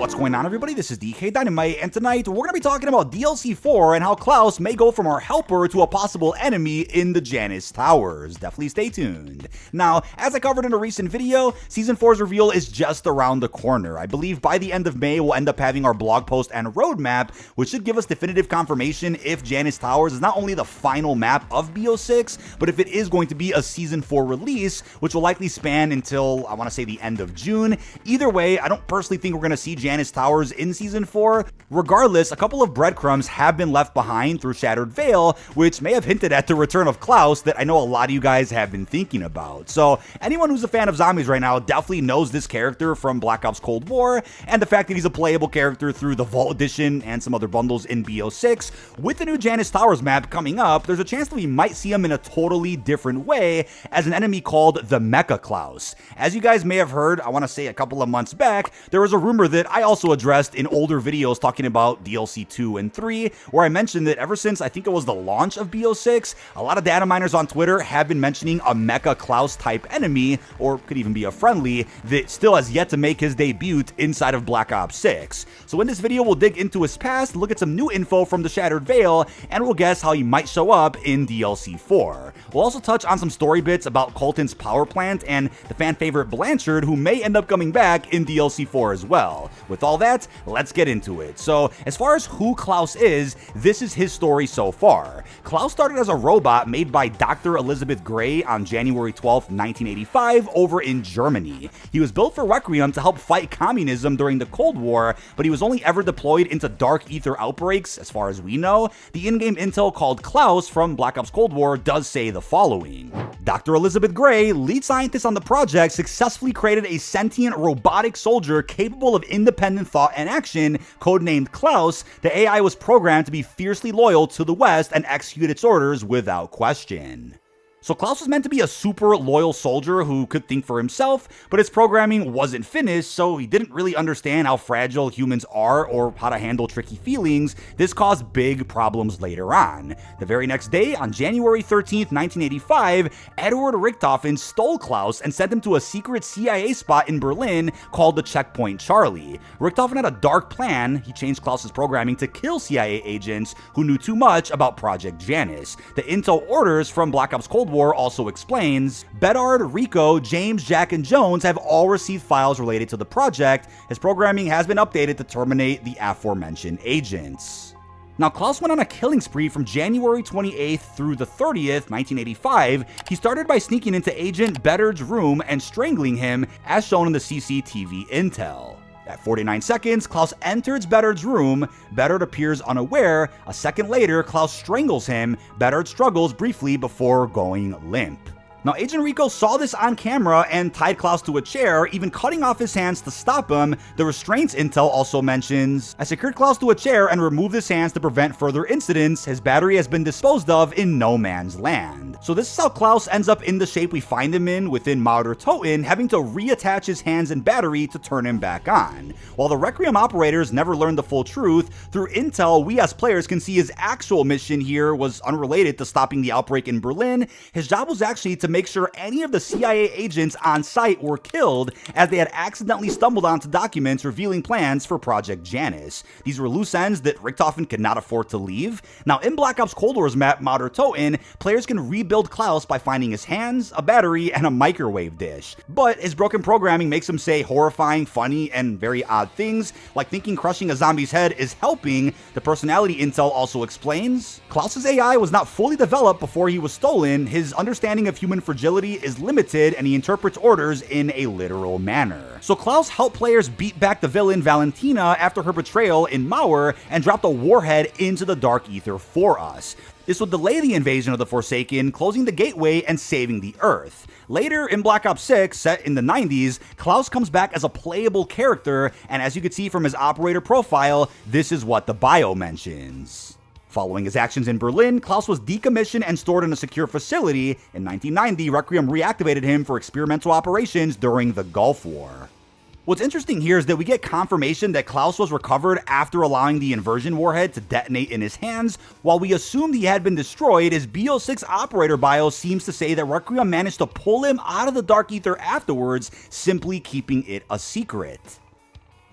What's going on, everybody? This is dkdynamite, and tonight we're going to be talking about DLC 4 and how Klaus may go from our helper to a possible enemy in the Janus Towers. Definitely stay tuned. Now, as I covered in a recent video, Season 4's reveal is just around the corner. I believe by the end of May, we'll end up having our blog post and roadmap, which should give us definitive confirmation if Janus Towers is not only the final map of BO6, but if it is going to be a Season 4 release, which will likely span until, I want to say, the end of June. Either way, I don't personally think we're going to see Janus Towers in Season 4. Regardless, a couple of breadcrumbs have been left behind through Shattered Veil, which may have hinted at the return of Klaus that I know a lot of you guys have been thinking about. So anyone who's a fan of zombies right now definitely knows this character from Black Ops Cold War, and the fact that he's a playable character through the Vault Edition and some other bundles in BO6. With the new Janus Towers map coming up, there's a chance that we might see him in a totally different way as an enemy called the Mecha Klaus. As you guys may have heard, I want to say a couple of months back, there was a rumor that I also addressed in older videos talking about DLC 2 and 3, where I mentioned that ever since I think it was the launch of BO6, a lot of data miners on Twitter have been mentioning a Mecha Klaus type enemy, or could even be a friendly, that still has yet to make his debut inside of Black Ops 6. So in this video, we'll dig into his past, look at some new info from the Shattered Veil, and we'll guess how he might show up in DLC 4. We'll also touch on some story bits about Colton's power plant and the fan favorite Blanchard, who may end up coming back in DLC 4 as well. With all that, let's get into it. So, as far as who Klaus is, this is his story so far. Klaus started as a robot made by Dr. Elizabeth Gray on January 12, 1985 over in Germany. He was built for Requiem to help fight communism during the Cold War, but he was only ever deployed into dark ether outbreaks, as far as we know. The in-game intel called Klaus from Black Ops Cold War does say the following. Dr. Elizabeth Gray, lead scientist on the project, successfully created a sentient robotic soldier capable of independent thought and action, codenamed Klaus. The AI was programmed to be fiercely loyal to the West and execute its orders without question. So Klaus was meant to be a super loyal soldier who could think for himself, but his programming wasn't finished, so he didn't really understand how fragile humans are or how to handle tricky feelings. This caused big problems later on. The very next day, on January 13th, 1985, Edward Richthofen stole Klaus and sent him to a secret CIA spot in Berlin called the Checkpoint Charlie. Richthofen had a dark plan. He changed Klaus's programming to kill CIA agents who knew too much about Project Janus. The intel orders from Black Ops Cold War also explains, Bedard, Rico, James, Jack, and Jones have all received files related to the project. His programming has been updated to terminate the aforementioned agents. Now, Klaus went on a killing spree from January 28th through the 30th, 1985. He started by sneaking into Agent Bedard's room and strangling him, as shown in the CCTV intel. At 49 seconds, Klaus enters Bedard's room. Bedard appears unaware. A second later, Klaus strangles him. Bedard struggles briefly before going limp. Now, Agent Rico saw this on camera and tied Klaus to a chair, even cutting off his hands to stop him. The restraints intel also mentions, I secured Klaus to a chair and removed his hands to prevent further incidents. His battery has been disposed of in no man's land. So this is how Klaus ends up in the shape we find him in within Mauder Toten, having to reattach his hands and battery to turn him back on. While the Requiem operators never learned the full truth, through intel, we as players can see his actual mission here was unrelated to stopping the outbreak in Berlin. His job was actually to make sure any of the CIA agents on site were killed, as they had accidentally stumbled onto documents revealing plans for Project Janus. These were loose ends that Richthofen could not afford to leave. Now, in Black Ops Cold War's map, Mauder Toten, players can rebuild Klaus by finding his hands, a battery, and a microwave dish. But his broken programming makes him say horrifying, funny, and very odd things, like thinking crushing a zombie's head is helping. The personality intel also explains, Klaus's AI was not fully developed before he was stolen. His understanding of human fragility is limited, and he interprets orders in a literal manner. So Klaus helped players beat back the villain Valentina after her betrayal in Mauer and dropped a warhead into the Dark Ether for us. This would delay the invasion of the Forsaken, closing the gateway and saving the Earth. Later in Black Ops 6, set in the 90s, Klaus comes back as a playable character, and as you can see from his operator profile, this is what the bio mentions. Following his actions in Berlin, Klaus was decommissioned and stored in a secure facility. In 1990, Requiem reactivated him for experimental operations during the Gulf War. What's interesting here is that we get confirmation that Klaus was recovered after allowing the inversion warhead to detonate in his hands. While we assumed he had been destroyed, his BO6 operator bio seems to say that Requiem managed to pull him out of the Dark Ether afterwards, simply keeping it a secret.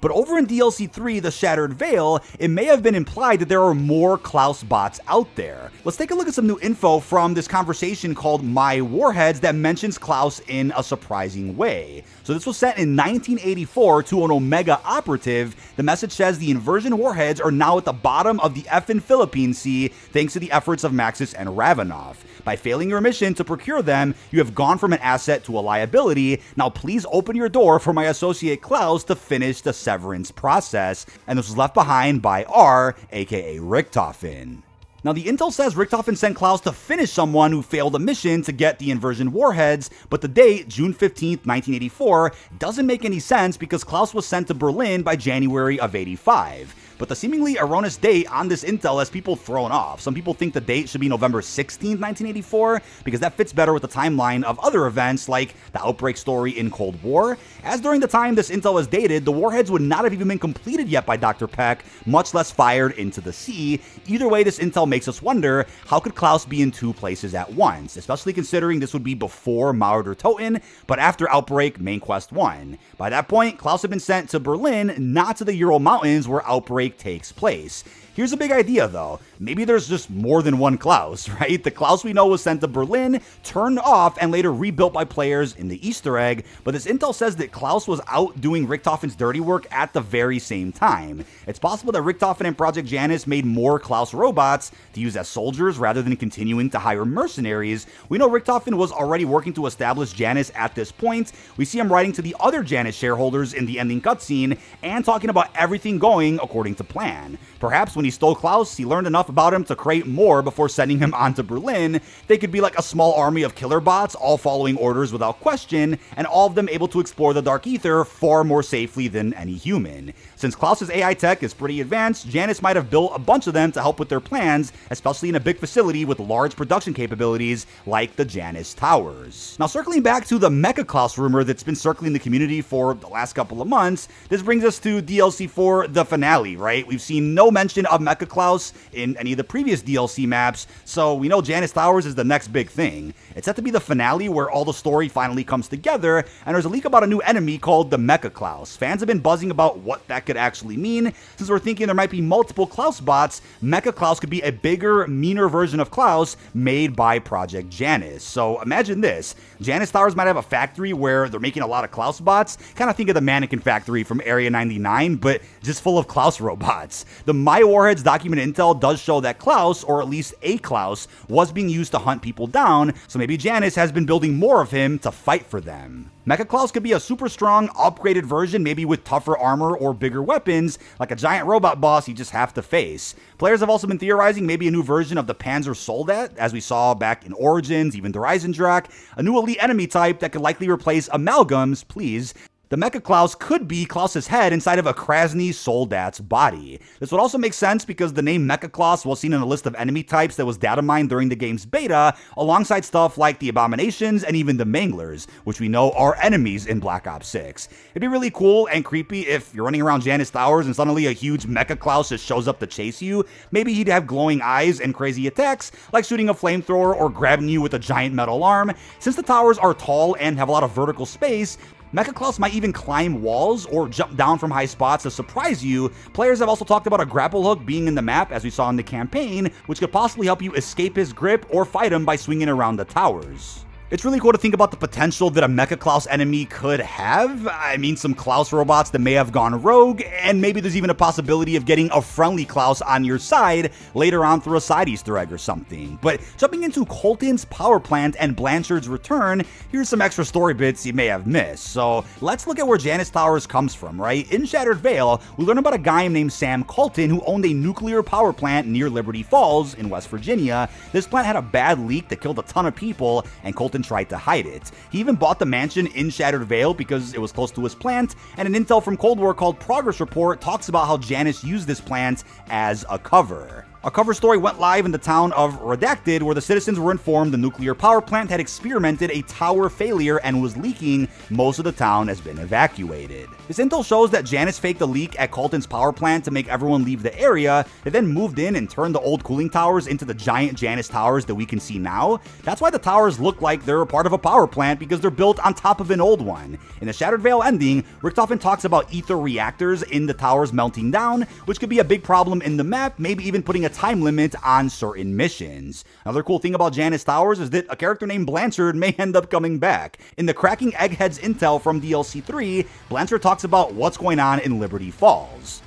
But over in DLC 3, The Shattered Veil, it may have been implied that there are more Klaus bots out there. Let's take a look at some new info from this conversation called My Warheads that mentions Klaus in a surprising way. So this was sent in 1984 to an Omega operative. The message says the inversion warheads are now at the bottom of the effing Philippine Sea thanks to the efforts of Maxis and Ravenov. By failing your mission to procure them, you have gone from an asset to a liability. Now please open your door for my associate Klaus to finish the severance process. And this was left behind by R, aka Richtofen. Now, the intel says Richtofen sent Klaus to finish someone who failed a mission to get the inversion warheads, but the date, June 15th, 1984, doesn't make any sense because Klaus was sent to Berlin by January of 85. But the seemingly erroneous date on this intel has people thrown off. Some people think the date should be November 16th, 1984, because that fits better with the timeline of other events like the Outbreak story in Cold War. As during the time this intel was dated, the warheads would not have even been completed yet by Dr. Peck, much less fired into the sea. Either way, this intel makes us wonder, how could Klaus be in two places at once? Especially considering this would be before Marauder Toten, but after Outbreak Main Quest 1. By that point, Klaus had been sent to Berlin, not to the Ural Mountains where Outbreak takes place. Here's a big idea though. Maybe there's just more than one Klaus, right? The Klaus we know was sent to Berlin, turned off, and later rebuilt by players in the Easter egg, but this intel says that Klaus was out doing Richtofen's dirty work at the very same time. It's possible that Richtofen and Project Janus made more Klaus robots to use as soldiers rather than continuing to hire mercenaries. We know Richtofen was already working to establish Janus at this point. We see him writing to the other Janus shareholders in the ending cutscene and talking about everything going according to plan. Perhaps when he stole Klaus, he learned enough about him to create more before sending him on to Berlin. They could be like a small army of killer bots, all following orders without question, and all of them able to explore the Dark Ether far more safely than any human. Since Klaus's AI tech is pretty advanced, Janus might have built a bunch of them to help with their plans, especially in a big facility with large production capabilities like the Janus Towers. Now, circling back to the Mecha Klaus rumor that's been circling the community for the last couple of months, this brings us to DLC 4, the finale, right? We've seen no mention of Mecha Klaus in any of the previous DLC maps, so we know Janus Towers is the next big thing. It's set to be the finale where all the story finally comes together, and there's a leak about a new enemy called the Mecha Klaus. Fans have been buzzing about what that could actually mean. Since we're thinking there might be multiple Klaus bots, Mecha Klaus could be a bigger, meaner version of Klaus made by Project Janus. So imagine this. Janus Towers might have a factory where they're making a lot of Klaus bots. Kind of think of the mannequin factory from Area 99, but just full of Klaus robots. The My Warheads document intel does show that Klaus, or at least a Klaus, was being used to hunt people down, so maybe Janus has been building more of him to fight for them. Mecha Klaus could be a super strong, upgraded version, maybe with tougher armor or bigger weapons, like a giant robot boss you just have to face. Players have also been theorizing maybe a new version of the Panzer Soldat, as we saw back in Origins, even the Reisendrak, a new elite enemy type that could likely replace amalgams, please. The Mecha Klaus could be Klaus's head inside of a Krasny Soldat's body. This would also make sense because the name Mecha Klaus was seen in a list of enemy types that was data mined during the game's beta, alongside stuff like the Abominations and even the Manglers, which we know are enemies in Black Ops 6. It'd be really cool and creepy if you're running around Janus Towers and suddenly a huge Mecha Klaus just shows up to chase you. Maybe he'd have glowing eyes and crazy attacks, like shooting a flamethrower or grabbing you with a giant metal arm. Since the towers are tall and have a lot of vertical space, Mecha Klaus might even climb walls or jump down from high spots to surprise you. Players have also talked about a grapple hook being in the map, as we saw in the campaign, which could possibly help you escape his grip or fight him by swinging around the towers. It's really cool to think about the potential that a Mecha Klaus enemy could have. I mean, some Klaus robots that may have gone rogue, and maybe there's even a possibility of getting a friendly Klaus on your side later on through a side Easter egg or something. But jumping into Colton's power plant and Blanchard's return, here's some extra story bits you may have missed. So let's look at where Janus Towers comes from, right? In Shattered Veil, we learn about a guy named Sam Colton who owned a nuclear power plant near Liberty Falls in West Virginia. This plant had a bad leak that killed a ton of people, and Colton tried to hide it. He even bought the mansion in Shattered Veil because it was close to his plant, and an intel from Cold War called Progress Report talks about how Janus used this plant as a cover. A cover story went live in the town of Redacted, where the citizens were informed the nuclear power plant had experimented a tower failure and was leaking. Most of the town has been evacuated. This intel shows that Janus faked a leak at Colton's power plant to make everyone leave the area. They then moved in and turned the old cooling towers into the giant Janus towers that we can see now. That's why the towers look like they're a part of a power plant, because they're built on top of an old one. In the Shattered Veil ending, Richtofen talks about ether reactors in the towers melting down, which could be a big problem in the map, maybe even putting a time limit on certain missions. Another cool thing about Janus Towers is that a character named Blanchard may end up coming back. In the Cracking Eggheads intel from DLC 3, Blanchard talks about what's going on in Liberty Falls.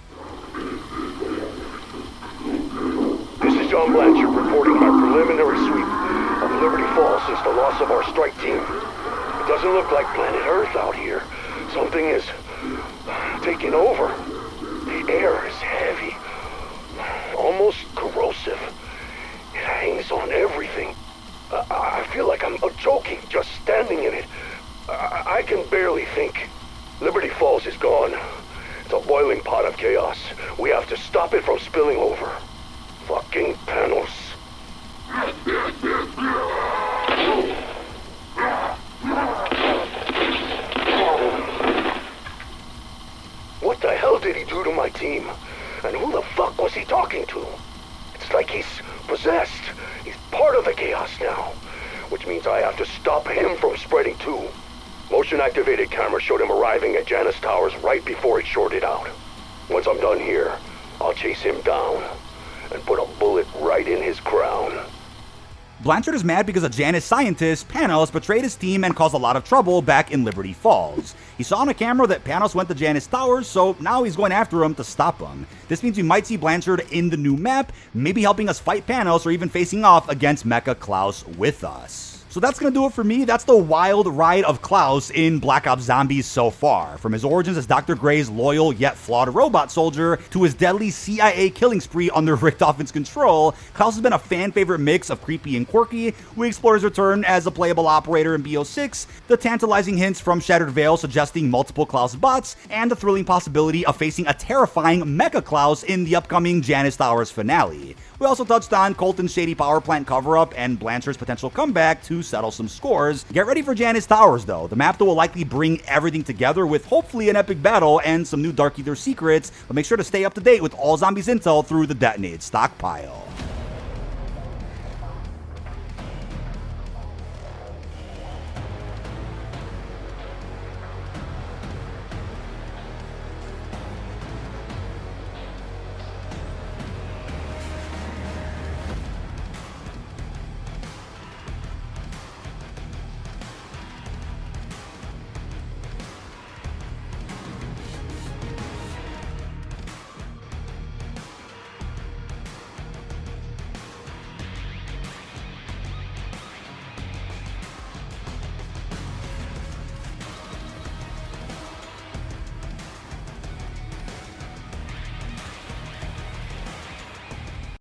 This is John Blanchard reporting my preliminary sweep of Liberty Falls since the loss of our strike team. It doesn't look like planet Earth out here. Something is taking over. The air is heavy. Almost corrosive. It hangs on everything. I feel like I'm choking just standing in it. I can barely think. Liberty Falls is gone. It's a boiling pot of chaos. We have to stop it from spilling over. Fucking panels. What the hell did he do to my team? And who the fuck was he talking to? It's like he's possessed. He's part of the chaos now. Which means I have to stop him from spreading too. Motion-activated camera showed him arriving at Janus Towers right before it shorted out. Once I'm done here, I'll chase him down and put a bullet right in his crown. Blanchard is mad because a Janus scientist, Panos, betrayed his team and caused a lot of trouble back in Liberty Falls. He saw on a camera that Panos went to Janus Towers, so now he's going after him to stop him. This means we might see Blanchard in the new map, maybe helping us fight Panos or even facing off against Mecha Klaus with us. So that's going to do it for me. That's the wild ride of Klaus in Black Ops Zombies so far. From his origins as Dr. Gray's loyal yet flawed robot soldier to his deadly CIA killing spree under Richtofen's control, Klaus has been a fan favorite mix of creepy and quirky. We explore his return as a playable operator in BO6, the tantalizing hints from Shattered Veil suggesting multiple Klaus bots, and the thrilling possibility of facing a terrifying Mecha Klaus in the upcoming Janus Towers finale. We also touched on Colton's shady power plant cover-up and Blanchard's potential comeback to settle some scores. Get ready for Janus Towers though, the map that will likely bring everything together with hopefully an epic battle and some new Dark Ether secrets, but make sure to stay up to date with all Zombies intel through the detonated stockpile.